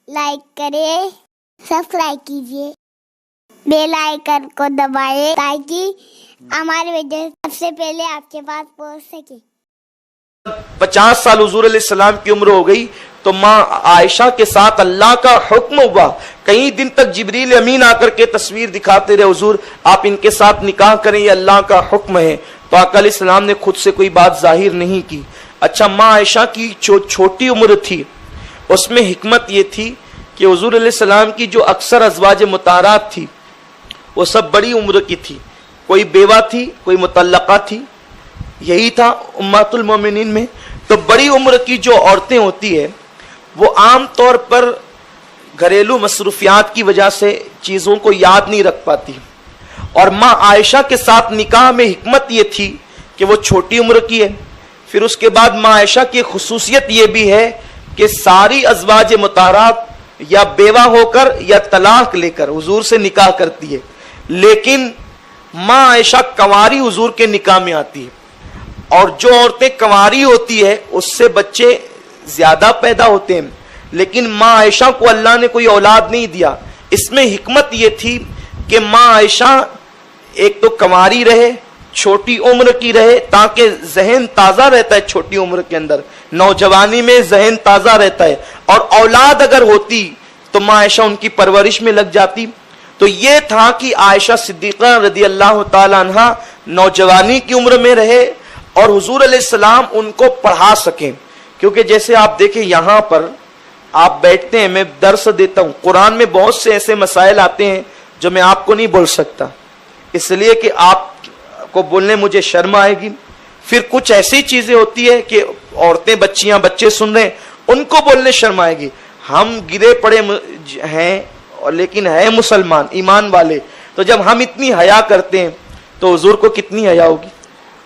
Like کریں، subscribe کیجیے، bell icon کو دبائیں تاکہ ہماری ویڈیو سب سے پہلے آپ کے پاس پہنچ سکے۔ 50 سال حضور علیہ السلام کی عمر ہو گئی تو ماں عائشہ کے ساتھ اللہ کا حکم ہوا۔ کئی دن تک جبریل امین آ کر کے تصویر دکھاتے رہے، حضور آپ ان کے ساتھ نکاح کریں، یہ اللہ کا حکم ہے۔ تو آقا علیہ السلام نے خود سے کوئی بات ظاہر نہیں کی۔ اچھا، ماں عائشہ کی چھوٹی عمر تھی، اس میں حکمت یہ تھی کہ حضور علیہ السلام کی جو اکثر ازواج مطہرات تھی وہ سب بڑی عمر کی تھی، کوئی بیوہ تھی، کوئی مطلقہ تھی، یہی تھا امہات المومنین میں۔ تو بڑی عمر کی جو عورتیں ہوتی ہیں وہ عام طور پر گھریلو مصروفیات کی وجہ سے چیزوں کو یاد نہیں رکھ پاتی، اور ماں عائشہ کے ساتھ نکاح میں حکمت یہ تھی کہ وہ چھوٹی عمر کی ہے۔ پھر اس کے بعد ماں عائشہ کی خصوصیت یہ بھی ہے کہ ساری ازواج مطہرات یا بیوہ ہو کر یا طلاق لے کر حضور سے نکاح کرتی ہے، لیکن ماں عائشہ کنواری حضور کے نکاح میں آتی ہے، اور جو عورتیں کنواری ہوتی ہے اس سے بچے زیادہ پیدا ہوتے ہیں، لیکن ماں عائشہ کو اللہ نے کوئی اولاد نہیں دیا۔ اس میں حکمت یہ تھی کہ ماں عائشہ ایک تو کنواری رہے، چھوٹی عمر کی رہے، تاکہ ذہن تازہ رہتا ہے، چھوٹی عمر کے اندر نوجوانی میں ذہن تازہ رہتا ہے، اور اولاد اگر ہوتی تو ماں عائشہ ان کی پرورش میں لگ جاتی۔ تو یہ تھا کہ عائشہ صدیقہ رضی اللہ تعالی عنہ نوجوانی کی عمر میں رہے اور حضور علیہ السلام ان کو پڑھا سکیں، کیونکہ جیسے آپ دیکھیں یہاں پر آپ بیٹھتے ہیں، میں درس دیتا ہوں، قرآن میں بہت سے ایسے مسائل آتے ہیں جو میں آپ کو نہیں بول سکتا، اس لیے کہ آپ کو بولنے مجھے شرم آئے گی۔ پھر کچھ ایسی چیزیں ہوتی ہے کہ عورتیں، بچیاں، بچے سن رہے ہیں، ان کو بولنے شرم آئے گی۔ ہم گرے پڑے ہیں لیکن ہے مسلمان، ایمان والے، تو جب ہم اتنی حیا کرتے ہیں تو حضور کو کتنی حیا ہوگی۔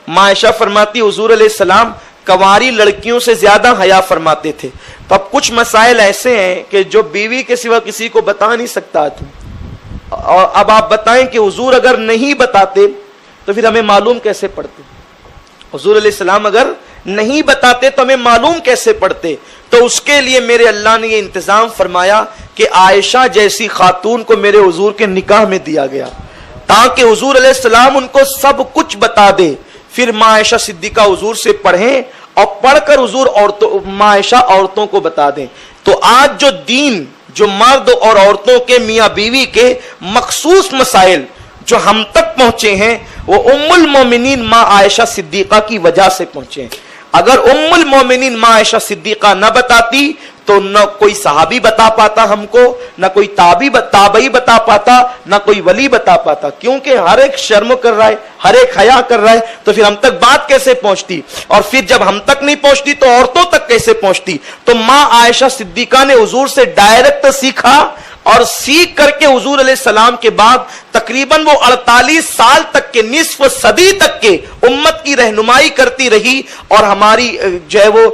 ماں عائشہ فرماتی حضور علیہ السلام کنواری لڑکیوں سے زیادہ حیا فرماتے تھے۔ تو اب کچھ مسائل ایسے ہیں کہ جو بیوی کے سوا کسی کو بتا نہیں سکتا تھا، اور اب آپ بتائیں کہ حضور اگر نہیں بتاتے تو پھر ہمیں معلوم کیسے پڑتے؟ حضور علیہ السلام اگر نہیں بتاتے تو ہمیں معلوم کیسے پڑتے؟ تو اس کے لیے میرے اللہ نے یہ انتظام فرمایا کہ عائشہ جیسی خاتون کو میرے حضور کے نکاح میں دیا گیا، تاکہ حضور علیہ السلام ان کو سب کچھ بتا دے۔ پھر ماں عائشہ صدیقہ حضور سے پڑھیں اور پڑھ کر حضور ماں عائشہ عورتوں کو بتا دیں۔ تو آج جو دین، جو مرد اور عورتوں کے، میاں بیوی کے مخصوص مسائل جو ہم تک پہنچے ہیں، وہ ام المومنین ماں عائشہ صدیقہ کی وجہ سے پہنچے ہیں۔ اگر ام المومنین ماں عائشہ صدیقہ نہ بتاتی تو نہ کوئی صحابی بتا پاتا ہم کو، نہ کوئی تابعی بتا پاتا، نہ کوئی ولی بتا پاتا، کیونکہ ہر ایک شرم کر رہا ہے، ہر ایک حیا کر رہا ہے، تو پھر ہم تک بات کیسے پہنچتی؟ اور پھر جب ہم تک نہیں پہنچتی تو عورتوں تک کیسے پہنچتی؟ تو ماں عائشہ صدیقہ نے حضور سے ڈائریکٹ سیکھا، اور سیکھ کر کے حضور علیہ السلام کے بعد تقریباً وہ 48 سال تک کے، نصف صدی تک کے امت کی رہنمائی کرتی رہی، اور ہماری جو ہے وہ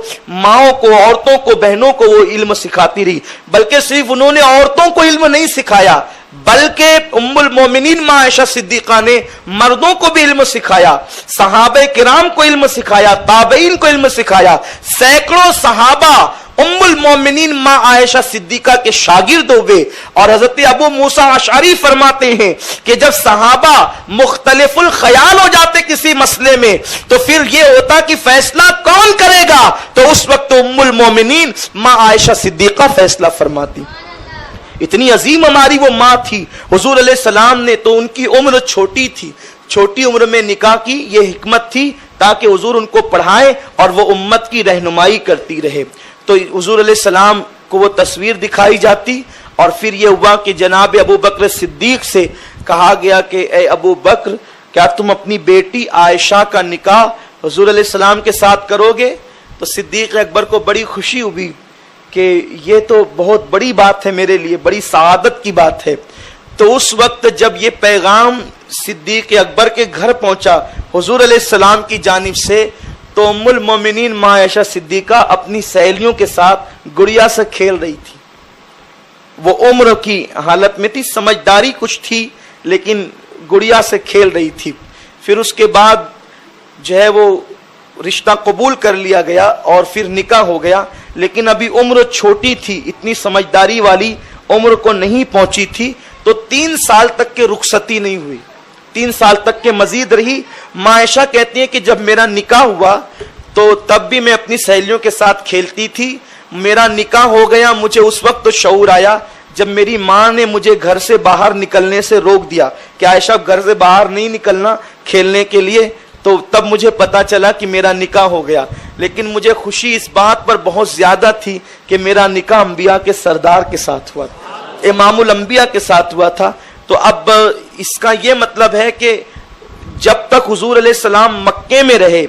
ماؤں کو، عورتوں کو، بہنوں کو وہ علم سکھاتی رہی۔ بلکہ صرف انہوں نے عورتوں کو علم نہیں سکھایا، بلکہ ام المومنین ماں عائشہ صدیقہ نے مردوں کو بھی علم سکھایا، صحابہ کرام کو علم سکھایا، تابعین کو علم سکھایا۔ سینکڑوں صحابہ ام المومنین ماں عائشہ صدیقہ کے شاگرد ہوئے، اور حضرت ابو موسیٰ اشعری فرماتے ہیں کہ جب صحابہ مختلف الخیال ہو جاتے کسی مسئلے میں تو پھر یہ ہوتا کہ فیصلہ کون کرے گا، تو اس وقت ام المومنین ماں عائشہ صدیقہ فیصلہ فرماتی۔ اتنی عظیم ہماری وہ ماں تھی۔ حضور علیہ السلام نے تو ان کی عمر چھوٹی تھی، چھوٹی عمر میں نکاح کی، یہ حکمت تھی تاکہ حضور ان کو پڑھائیں اور وہ امت کی رہنمائی کرتی رہے۔ تو حضور علیہ السلام کو وہ تصویر دکھائی جاتی، اور پھر یہ ہوا کہ جناب ابو بکر صدیق سے کہا گیا کہ اے ابو بکر، کیا تم اپنی بیٹی عائشہ کا نکاح حضور علیہ السلام کے ساتھ کرو گے؟ تو صدیق اکبر کو بڑی خوشی ہوئی کہ یہ تو بہت بڑی بات ہے، میرے لیے بڑی سعادت کی بات ہے۔ تو اس وقت جب یہ پیغام صدیق اکبر کے گھر پہنچا حضور علیہ السلام کی جانب سے، تو ام المومنین ماں عائشہ صدیقہ اپنی سہیلیوں کے ساتھ گڑیا سے کھیل رہی تھی۔ وہ عمر کی حالت میں تھی، سمجھداری کچھ تھی، لیکن گڑیا سے کھیل رہی تھی۔ پھر اس کے بعد جو ہے وہ رشتہ قبول کر لیا گیا اور پھر نکاح ہو گیا، لیکن ابھی عمر چھوٹی تھی، اتنی سمجھداری والی عمر کو نہیں پہنچی تھی، تو 3 سال تک کے رخصتی نہیں ہوئی، 3 سال تک کے مزید رہی۔ ماں عائشہ کہتی ہیں کہ جب میرا نکاح ہوا تو تب بھی میں اپنی سہیلیوں کے ساتھ کھیلتی تھی، میرا نکاح ہو گیا، مجھے اس وقت تو شعور آیا جب میری ماں نے مجھے گھر سے باہر نکلنے سے روک دیا کہ عائشہ گھر سے باہر نہیں نکلنا کھیلنے کے لیے، تو تب مجھے پتا چلا کہ میرا نکاح ہو گیا۔ لیکن مجھے خوشی اس بات پر بہت زیادہ تھی کہ میرا نکاح انبیاء کے سردار کے ساتھ ہوا تھا، امام الانبیاء کے ساتھ ہوا تھا۔ تو اب اس کا یہ مطلب ہے کہ جب تک حضور علیہ السلام مکے میں رہے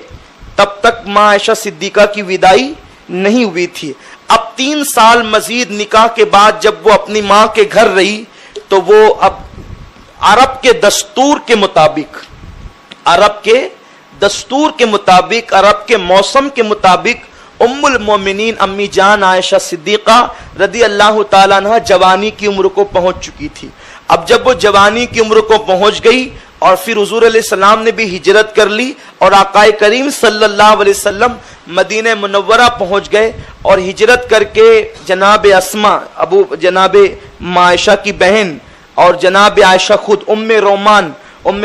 تب تک ماں عائشہ صدیقہ کی وداعی نہیں ہوئی تھی۔ اب 3 سال مزید نکاح کے بعد جب وہ اپنی ماں کے گھر رہی تو وہ اب عرب کے دستور کے مطابق، عرب کے دستور کے مطابق، عرب کے موسم کے مطابق ام المومنین امی جان عائشہ صدیقہ رضی اللہ تعالیٰ عنہ جوانی کی عمر کو پہنچ چکی تھی۔ اب جب وہ جوانی کی عمر کو پہنچ گئی اور پھر حضور علیہ السلام نے بھی ہجرت کر لی اور آقا کریم صلی اللہ علیہ وسلم مدینہ منورہ پہنچ گئے، اور ہجرت کر کے جناب اسما جناب ماں عائشہ کی بہن اور جناب عائشہ خود ام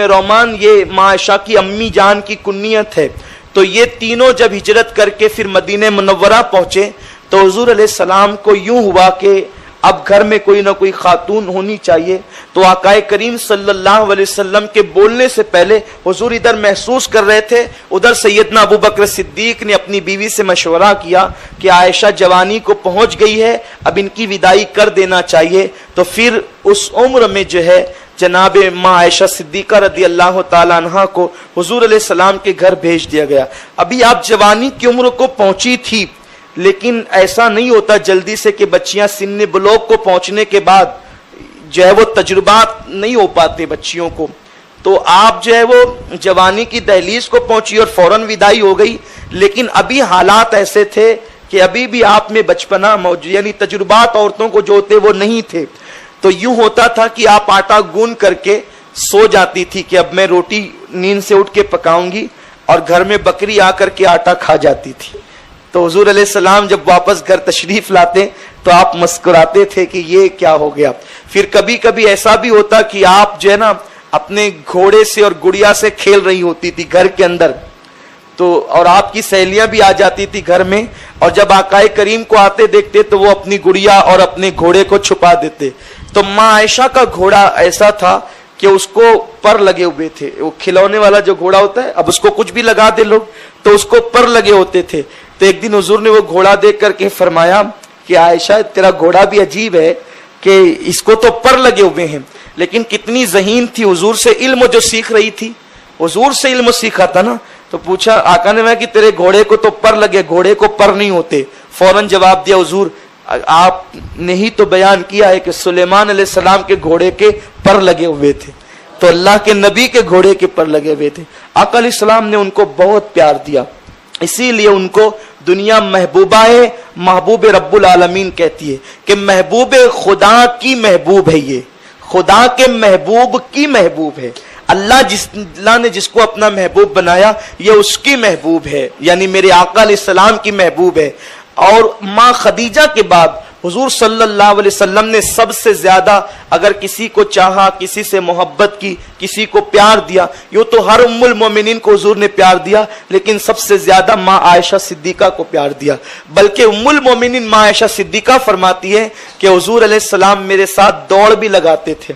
رومان یہ ماں عائشہ کی امی جان کی کنیت ہے، تو یہ تینوں جب ہجرت کر کے پھر مدینہ منورہ پہنچے تو حضور علیہ السلام کو یوں ہوا کہ اب گھر میں کوئی نہ کوئی خاتون ہونی چاہیے۔ تو آقا کریم صلی اللہ علیہ وسلم کے بولنے سے پہلے حضور ادھر محسوس کر رہے تھے، ادھر سیدنا ابو بکر صدیق نے اپنی بیوی سے مشورہ کیا کہ عائشہ جوانی کو پہنچ گئی ہے، اب ان کی وداعی کر دینا چاہیے۔ تو پھر اس عمر میں جو ہے جناب ماں عائشہ صدیقہ رضی اللہ تعالیٰ عنہ کو حضور علیہ السلام کے گھر بھیج دیا گیا۔ ابھی آپ جوانی کی عمر کو پہنچی تھی، لیکن ایسا نہیں ہوتا جلدی سے کہ بچیاں سن بلوغ کو پہنچنے کے بعد جو ہے وہ تجربات نہیں ہو پاتے بچیوں کو، تو آپ جو ہے وہ جوانی کی دہلیز کو پہنچی اور فوراً وداعی ہو گئی، لیکن ابھی حالات ایسے تھے کہ ابھی بھی آپ میں بچپنا موجود، یعنی تجربات عورتوں کو جو ہوتے وہ نہیں تھے۔ تو یوں ہوتا تھا کہ آپ آٹا گوندھ کر کے سو جاتی تھی کہ اب میں روٹی نیند سے اٹھ کے پکاؤں گی، اور گھر میں بکری آ کر کے آٹا کھا جاتی تھی۔ تو حضور علیہ السلام جب واپس گھر تشریف لاتے تو آپ مسکراتے تھے کہ یہ کیا ہو گیا۔ پھر کبھی کبھی ایسا بھی ہوتا کہ آپ جو ہے نا اپنے گھوڑے سے اور گڑیا سے کھیل رہی ہوتی تھی گھر کے اندر، تو اور آپ کی سہیلیاں بھی آ جاتی تھی گھر میں، اور جب آقا کریم کو آتے دیکھتے تو وہ اپنی گڑیا اور اپنے گھوڑے کو چھپا دیتے۔ تو ماں عائشہ کا گھوڑا ایسا تھا کہ اس کو پر لگے ہوئے تھے، وہ کھلونے والا جو گھوڑا ہوتا ہے، اب اس کو کچھ بھی لگا دے لوگ تو اس کو پر لگے ہوتے تھے۔ تو ایک دن حضور نے وہ گھوڑا دیکھ کر کے فرمایا کہ عائشہ تیرا گھوڑا بھی عجیب ہے کہ اس کو تو پر لگے ہوئے ہیں، لیکن کتنی ذہین تھی، حضور سے علم جو سیکھ رہی تھی، حضور سے علم سیکھا تھا نا۔ تو پوچھا آقا نے کہ تیرے گھوڑے کو تو پر لگے، گھوڑے کو پر نہیں ہوتے۔ فوراً جواب دیا حضور آپ نے ہی تو بیان کیا ہے کہ سلیمان علیہ السلام کے گھوڑے کے پر لگے ہوئے تھے، تو اللہ کے نبی کے گھوڑے کے پر لگے ہوئے تھے۔ آقا علیہ السلام نے ان کو بہت پیار دیا، اسی لیے ان کو دنیا محبوبہ ہے، محبوب رب العالمین کہتی ہے کہ محبوب خدا کی محبوب ہے، یہ خدا کے محبوب کی محبوب ہے۔ اللہ نے جس کو اپنا محبوب بنایا یہ اس کی محبوب ہے، یعنی میرے آقا علیہ السلام کی محبوب ہے۔ اور ماں خدیجہ کے بعد حضور صلی اللہ علیہ وسلم نے سب سے زیادہ اگر کسی کو چاہا، کسی سے محبت کی، کسی کو پیار دیا، یوں تو ہر ام المومنین کو حضور نے پیار دیا، لیکن سب سے زیادہ ماں عائشہ صدیقہ کو پیار دیا۔ بلکہ ام المومنین ماں عائشہ صدیقہ فرماتی ہے کہ حضور علیہ السلام میرے ساتھ دوڑ بھی لگاتے تھے۔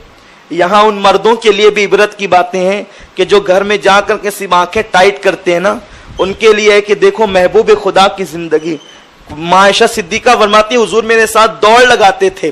یہاں ان مردوں کے لیے بھی عبرت کی باتیں ہیں کہ جو گھر میں جا کر کے صرف آنکھیں ٹائٹ کرتے ہیں نا، ان کے لیے ہے کہ دیکھو محبوب خدا کی زندگی۔ ماں عائشہ صدیقہ فرماتی ہے حضور میرے ساتھ دوڑ لگاتے تھے،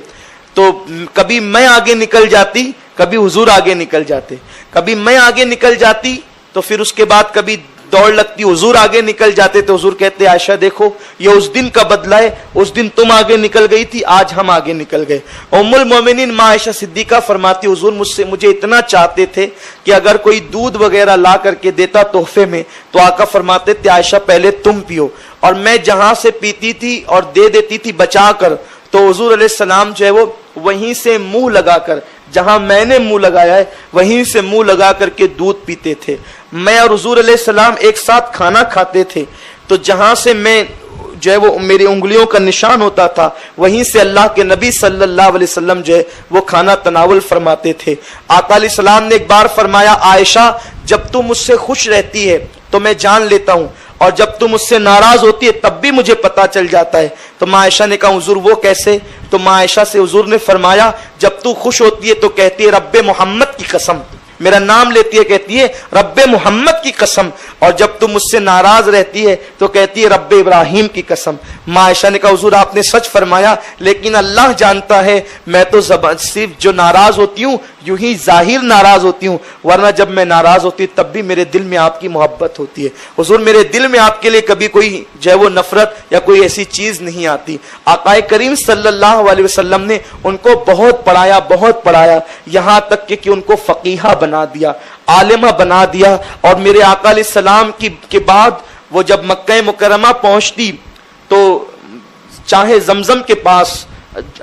تو کبھی میں آگے نکل جاتی، کبھی حضور آگے نکل جاتے، کبھی میں آگے نکل جاتی تو پھر اس کے بعد کبھی دوڑ لگتی، حضور آگے نکل جاتے تو حضور کہتے عائشہ دیکھو یہ اس دن کا بدلہ ہے، اس دن تم آگے نکل گئی تھی، آج ہم آگے نکل گئے۔ ام المومنین ماں عائشہ صدیقہ فرماتی حضور مجھے اتنا چاہتے تھے کہ اگر کوئی دودھ وغیرہ لا کر کے دیتا تحفے میں تو آقا فرماتے تھے عائشہ پہلے تم پیو، اور میں جہاں سے پیتی تھی اور دے دیتی تھی بچا کر، تو حضور علیہ السلام جو ہے وہ وہیں سے منہ لگا کر جہاں میں نے منہ لگایا ہے وہیں سے منہ لگا کر کے دودھ پیتے تھے. میں اور حضور علیہ السلام ایک ساتھ کھانا کھاتے تھے تو جہاں سے میں جو ہے وہ میری انگلیوں کا نشان ہوتا تھا وہیں سے اللہ کے نبی صلی اللہ علیہ وسلم جو ہے وہ کھانا تناول فرماتے تھے. آقا علیہ السلام نے ایک بار فرمایا عائشہ جب تم مجھ سے خوش رہتی ہے تو میں جان لیتا ہوں اور جب تم مجھ سے ناراض ہوتی ہے تب بھی مجھے پتا چل جاتا ہے. تو ماں عائشہ نے کہا حضور وہ کیسے؟ تو ماں عائشہ سے حضور نے فرمایا جب تو خوش ہوتی ہے تو کہتی ہے رب محمد کی قسم، میرا نام لیتی ہے کہتی ہے رب محمد کی قسم، اور جب تم مجھ سے ناراض رہتی ہے تو کہتی ہے رب ابراہیم کی قسم. ماں عائشہ نے کہا حضور آپ نے سچ فرمایا لیکن اللہ جانتا ہے میں تو صرف جو ناراض ہوتی ہوں یوں ہی ظاہر ناراض ہوتی ہوں، ورنہ جب میں ناراض ہوتی ہوں تب بھی میرے دل میں آپ کی محبت ہوتی ہے. حضور میرے دل میں آپ کے لیے کبھی کوئی جو ہے وہ نفرت یا کوئی ایسی چیز نہیں آتی. آقا کریم صلی اللہ علیہ وسلم نے ان کو بہت پڑھایا یہاں تک کہ ان کو فقیہہ بنا دیا، عالمہ بنا دیا. اور میرے آقا علیہ السلام کے بعد وہ جب مکہ مکرمہ پہنچتی تو چاہے زمزم کے پاس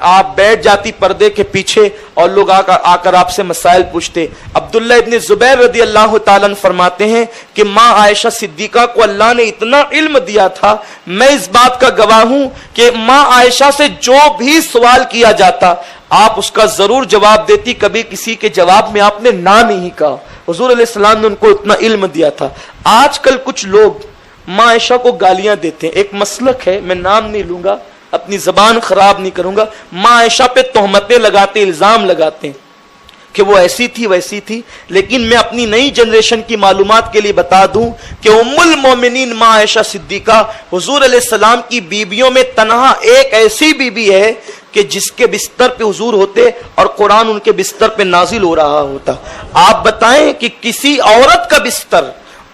آپ بیٹھ جاتی پردے کے پیچھے اور لوگ آ کر آپ سے مسائل پوچھتے. عبداللہ ابن زبیر رضی اللہ تعالیٰ عنہ فرماتے ہیں کہ ماں عائشہ صدیقہ کو اللہ نے اتنا علم دیا تھا، میں اس بات کا گواہ ہوں کہ ماں عائشہ سے جو بھی سوال کیا جاتا آپ اس کا ضرور جواب دیتی، کبھی کسی کے جواب میں آپ نے نہ نہیں کہا. حضور علیہ السلام نے ان کو اتنا علم دیا تھا. آج کل کچھ لوگ ماں عائشہ کو گالیاں دیتے ہیں، ایک مسلک ہے میں نام نہیں لوں گا اپنی زبان خراب نہیں کروں گا، ماں عائشہ پہ تہمتیں لگاتے الزام لگاتے ہیں کہ وہ ایسی تھی ویسی تھی. لیکن میں اپنی نئی جنریشن کی معلومات کے لیے بتا دوں کہ ام المومنین ماں عائشہ صدیقہ حضور علیہ السلام کی بیویوں میں تنہا ایک ایسی بیوی ہے کہ جس کے بستر پہ حضور ہوتے اور قرآن ان کے بستر پہ نازل ہو رہا ہوتا. آپ بتائیں کہ کسی عورت کا بستر،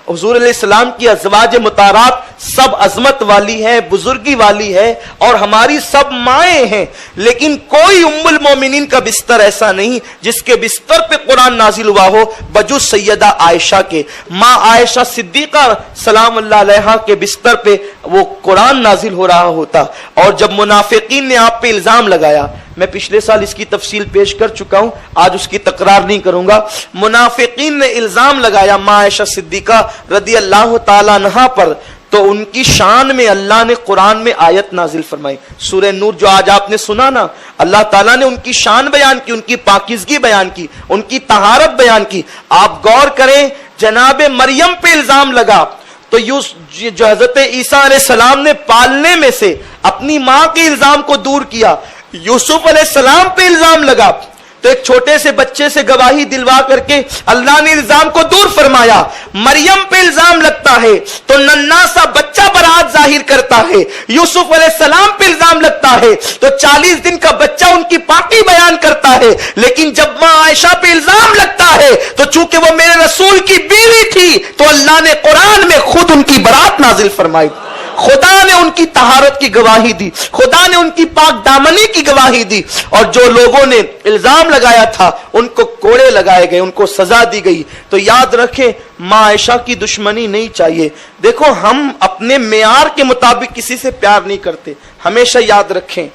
حضور علیہ السلام کی ازواج مطہرات سب عظمت والی ہے، بزرگی والی ہے اور ہماری سب مائیں ہیں، لیکن کوئی ام المومنین کا بستر ایسا نہیں جس کے بستر پہ قرآن نازل ہوا ہو بجز سیدہ عائشہ کے. ماں عائشہ صدیقہ سلام اللہ علیہا کے بستر پہ وہ قرآن نازل ہو رہا ہوتا. اور جب منافقین نے آپ پہ الزام لگایا، میں پچھلے سال اس کی تفصیل پیش کر چکا ہوں، آج اس کی تکرار نہیں کروں گا. منافقین نے الزام لگایا ماں عائشہ صدیقہ رضی اللہ تعالی عنہا پر، تو ان کی شان میں اللہ نے قرآن میں آیت نازل فرمائی. سورہ نور جو آج آپ نے سنا نا، اللہ تعالیٰ نے ان کی شان بیان کی، ان کی پاکیزگی بیان کی، ان کی طہارت بیان کی. آپ غور کریں جناب مریم پہ الزام لگا تو جو حضرت عیسیٰ علیہ السلام نے پالنے میں سے اپنی ماں کے الزام کو دور کیا. یوسف علیہ السلام پہ الزام لگا تو ایک چھوٹے سے بچے سے گواہی دلوا کر کے اللہ نے الزام کو دور فرمایا. مریم پہ الزام لگتا ہے تو ننھا سا بچہ برات ظاہر کرتا ہے. یوسف علیہ السلام پہ الزام لگتا ہے تو 40 دن کا بچہ ان کی پاکی بیان کرتا ہے. لیکن جب ماں عائشہ پہ الزام لگتا ہے تو چونکہ وہ میرے رسول کی بیوی تھی تو اللہ نے قرآن میں خود ان کی برات نازل فرمائی. خدا نے ان کی طہارت کی گواہی دی، خدا نے ان کی پاک دامنی کی گواہی دی. اور جو لوگوں نے الزام لگایا تھا ان کو کوڑے لگائے گئے، ان کو سزا دی گئی. تو یاد رکھیں ماں عائشہ کی دشمنی نہیں چاہیے. دیکھو ہم اپنے معیار کے مطابق کسی سے پیار نہیں کرتے، ہمیشہ یاد رکھیں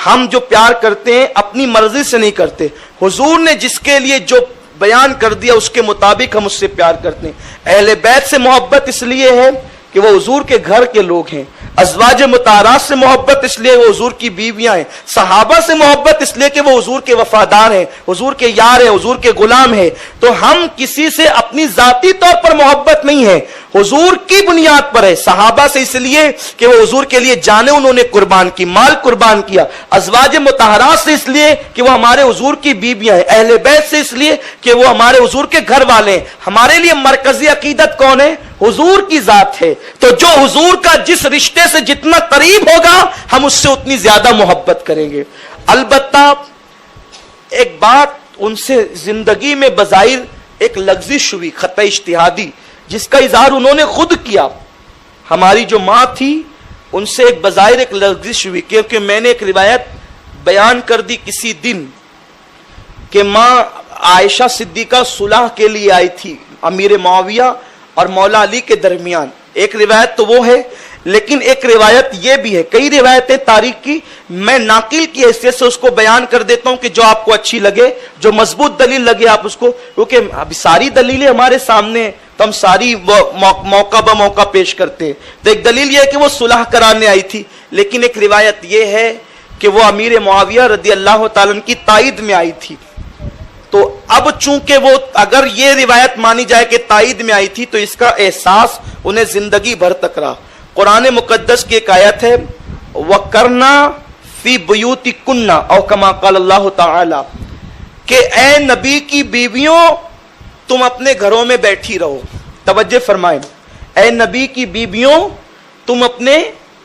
ہم جو پیار کرتے ہیں اپنی مرضی سے نہیں کرتے. حضور نے جس کے لیے جو بیان کر دیا اس کے مطابق ہم اس سے پیار کرتے ہیں. اہل بیت سے محبت اس لیے ہے کہ وہ حضور کے گھر کے لوگ ہیں. ازواج مطہرات سے محبت اس لیے وہ حضور کی بیویاں ہیں. صحابہ سے محبت اس لیے کہ وہ حضور کے وفادار ہیں، حضور کے یار ہیں، حضور کے غلام ہیں. تو ہم کسی سے اپنی ذاتی طور پر محبت نہیں ہے، حضور کی بنیاد پر ہے. صحابہ سے اس لیے کہ وہ حضور کے لیے جانیں انہوں نے قربان کی، مال قربان کیا. ازواج مطہرات سے اس لیے کہ وہ ہمارے حضور کی بیویاں ہیں. اہل بیت سے اس لیے کہ وہ ہمارے حضور کے گھر والے ہیں. ہمارے لیے مرکزی عقیدت کون ہے؟ حضور کی ذات ہے. تو جو حضور کا جس رشتے سے جتنا قریب ہوگا ہم اس سے اتنی زیادہ محبت کریں گے. البتہ ایک بات ان سے زندگی میں بظاہر ایک لغزش ہوئی، خطہ اجتہادی، جس کا اظہار انہوں نے خود کیا. ہماری جو ماں تھی ان سے ایک بظاہر ایک لغزش ہوئی، کیونکہ میں نے ایک روایت بیان کر دی کسی دن کہ ماں عائشہ صدیقہ صلح کے لیے آئی تھی امیر معاویہ اور مولا علی کے درمیان. ایک روایت تو وہ ہے، لیکن ایک روایت یہ بھی ہے، کئی روایتیں تاریخ کی میں ناقل کی حیثیت سے اس کو بیان کر دیتا ہوں کہ جو آپ کو اچھی لگے، جو مضبوط دلیل لگے آپ اس کو، کیونکہ ابھی ساری دلیلیں ہمارے سامنے ہیں تو ہم ساری موقع بہ موقع پیش کرتے ہیں۔ تو ایک دلیل یہ ہے کہ وہ صلح کرانے آئی تھی، لیکن ایک روایت یہ ہے کہ وہ امیر معاویہ رضی اللہ تعالیٰ عنہ کی تائید میں آئی تھی۔ تو اب چونکہ وہ اگر یہ روایت مانی جائے کہ تائید میں آئی تھی تو اس کا احساس انہیں زندگی بھر تک رہا۔ قرآن مقدس کی ایک آیت ہے وَقَرْنَا فِي بُيُوتِكُنَّ او کما قال اللہ تعالی کہ اے نبی کی بیویوں تم اپنے گھروں میں بیٹھی رہو۔ توجہ فرمائیں، اے نبی کی بیویوں تم اپنے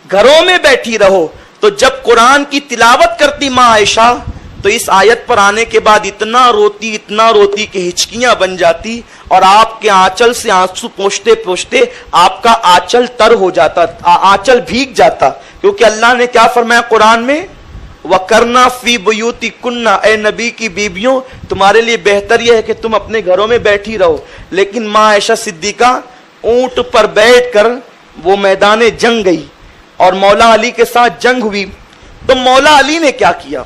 گھروں میں بیٹھی رہو۔ تو جب قرآن کی تلاوت کرتی ماں عائشہ تو اس آیت پر آنے کے بعد اتنا روتی کہ ہچکیاں بن جاتی اور آپ کے آنچل سے آنسو پوچھتے پوچھتے آپ کا آنچل تر ہو جاتا، آنچل بھیگ جاتا، کیونکہ اللہ نے کیا فرمایا قرآن میں وَقَرْنَا فِي بُيُوتِكُنَّ اے نبی کی بیویوں تمہارے لیے بہتر یہ ہے کہ تم اپنے گھروں میں بیٹھی رہو۔ لیکن ماں عائشہ صدیقہ اونٹ پر بیٹھ کر وہ میدان جنگ گئی اور مولا علی کے ساتھ جنگ ہوئی۔ تو مولا علی نے کیا کیا؟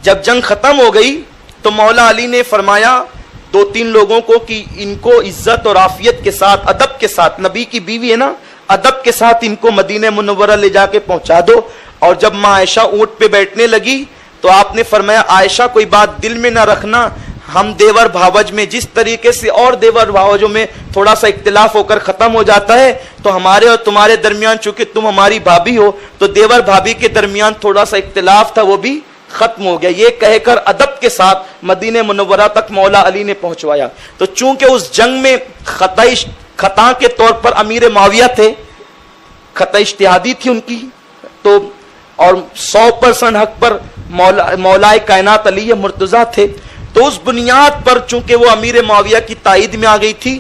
جب جنگ ختم ہو گئی تو مولا علی نے فرمایا 2-3 لوگوں کو کہ ان کو عزت اور عافیت کے ساتھ، ادب کے ساتھ، نبی کی بیوی ہے نا، ادب کے ساتھ ان کو مدینہ منورہ لے جا کے پہنچا دو۔ اور جب ماں عائشہ اونٹ پہ بیٹھنے لگی تو آپ نے فرمایا عائشہ کوئی بات دل میں نہ رکھنا، ہم دیور بھاوج میں جس طریقے سے اور دیور بھاوجوں میں تھوڑا سا اختلاف ہو کر ختم ہو جاتا ہے تو ہمارے اور تمہارے درمیان چونکہ تم ہماری بھابھی ہو تو دیور بھابھی کے درمیان تھوڑا سا اختلاف تھا وہ بھی ختم ہو گیا۔ یہ کہہ کر ادب کے ساتھ مدینہ منورہ تک مولا علی نے پہنچوایا۔ تو چونکہ اس جنگ میں خطا کے طور پر امیر معاویہ تھے، خطا اجتہادی تھی ان کی، تو اور 100% حق پر مولا کائنات علی مرتضیٰ تھے، تو اس بنیاد پر چونکہ وہ امیر معاویہ کی تائید میں آ گئی تھی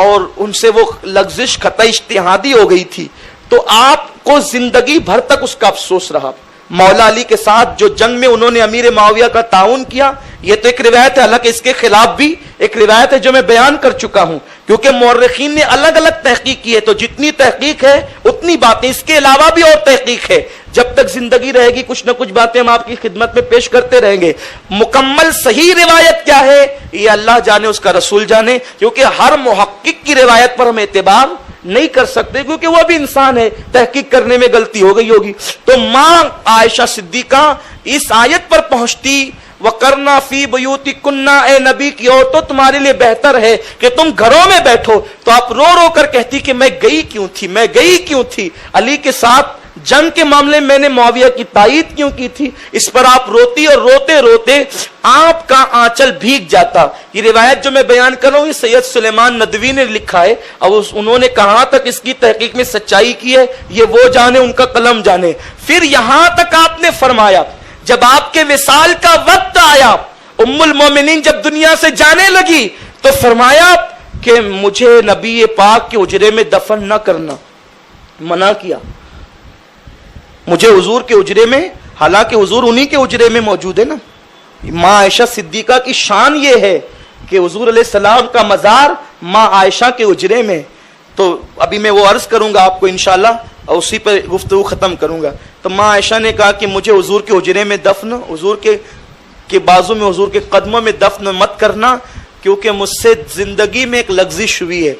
اور ان سے وہ لغزش خطا اجتہادی ہو گئی تھی، تو آپ کو زندگی بھر تک اس کا افسوس رہا۔ مولا علی کے ساتھ جو جنگ میں انہوں نے امیر معاویہ کا تعاون کیا، یہ تو ایک روایت ہے، حالانکہ اس کے خلاف بھی ایک روایت ہے جو میں بیان کر چکا ہوں، کیونکہ مورخین نے الگ الگ تحقیق کی ہے، تو جتنی تحقیق ہے اتنی باتیں، اس کے علاوہ بھی اور تحقیق ہے، جب تک زندگی رہے گی کچھ نہ کچھ باتیں ہم آپ کی خدمت میں پیش کرتے رہیں گے۔ مکمل صحیح روایت کیا ہے یہ اللہ جانے، اس کا رسول جانے، کیونکہ ہر محقق کی روایت پر ہم اعتبار نہیں کر سکتے کیونکہ وہ بھی انسان ہے، تحقیق کرنے میں غلطی ہو گئی ہوگی۔ تو ماں عائشہ صدیقہ اس آیت پر پہنچتی وَقَرْنَا فِي بُيُوتِكُنَّ اے نبی کی عورتوں تمہارے لیے بہتر ہے کہ تم گھروں میں بیٹھو، تو آپ رو رو کر کہتی کہ میں گئی کیوں تھی علی کے ساتھ جنگ کے معاملے میں نے معاویہ کی تائید کیوں کی تھی، اس پر آپ روتی اور روتے روتے آپ کا آنچل بھیگ جاتا۔ یہ روایت جو میں بیان کر رہا ہوں یہ سید سلیمان ندوی نے لکھا ہے، اور انہوں نے کہاں تک اس کی تحقیق میں سچائی کی ہے یہ وہ جانے، ان کا قلم جانے۔ پھر یہاں تک آپ نے فرمایا جب آپ کے وصال کا وقت آیا، ام المومنین جب دنیا سے جانے لگی تو فرمایا کہ مجھے نبی پاک کے حجرے میں دفن نہ کرنا، منع کیا مجھے حضور کے حجرے میں، حالانکہ حضور انہی کے حجرے میں موجود ہے نا۔ ماں عائشہ صدیقہ کی شان یہ ہے کہ حضور علیہ السلام کا مزار ماں عائشہ کے حجرے میں، تو ابھی میں وہ عرض کروں گا آپ کو انشاءاللہ اور اسی پر گفتگو ختم کروں گا۔ تو ماں عائشہ نے کہا کہ مجھے حضور کے حجرے میں دفن، حضور کے بازو میں، حضور کے قدموں میں دفن مت کرنا، کیونکہ مجھ سے زندگی میں ایک لغزش ہوئی ہے،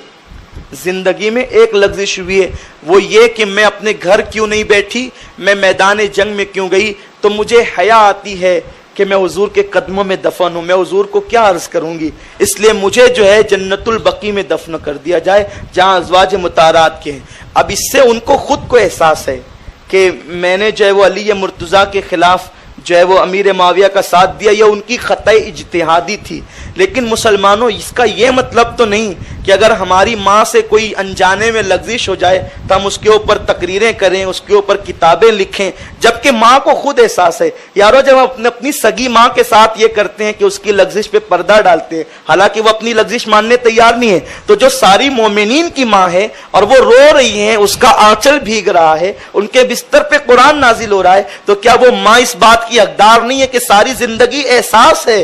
زندگی میں ایک لغزش ہوئی ہے، وہ یہ کہ میں اپنے گھر کیوں نہیں بیٹھی، میں میدان جنگ میں کیوں گئی، تو مجھے حیا آتی ہے کہ میں حضور کے قدموں میں دفن ہوں، میں حضور کو کیا عرض کروں گی، اس لیے مجھے جو ہے جنت البقیع میں دفن کر دیا جائے جہاں ازواج مطہرات کے ہیں۔ اب اس سے ان کو خود کو احساس ہے کہ میں نے جو ہے وہ علی مرتضیٰ کے خلاف جو ہے وہ امیر معاویہ کا ساتھ دیا، یہ ان کی خطا اجتہادی تھی۔ لیکن مسلمانوں اس کا یہ مطلب تو نہیں کہ اگر ہماری ماں سے کوئی انجانے میں لغزش ہو جائے تو ہم اس کے اوپر تقریریں کریں، اس کے اوپر کتابیں لکھیں، جبکہ ماں کو خود احساس ہے۔ یارو جب ہم اپنی سگی ماں کے ساتھ یہ کرتے ہیں کہ اس کی لغزش پہ پردہ ڈالتے ہیں، حالانکہ وہ اپنی لغزش ماننے تیار نہیں ہے، تو جو ساری مومنین کی ماں ہے اور وہ رو رہی ہیں، اس کا آنچل بھیگ رہا ہے، ان کے بستر پہ قرآن نازل ہو رہا ہے، تو کیا وہ ماں اس بات کی حقدار نہیں ہے کہ ساری زندگی احساس ہے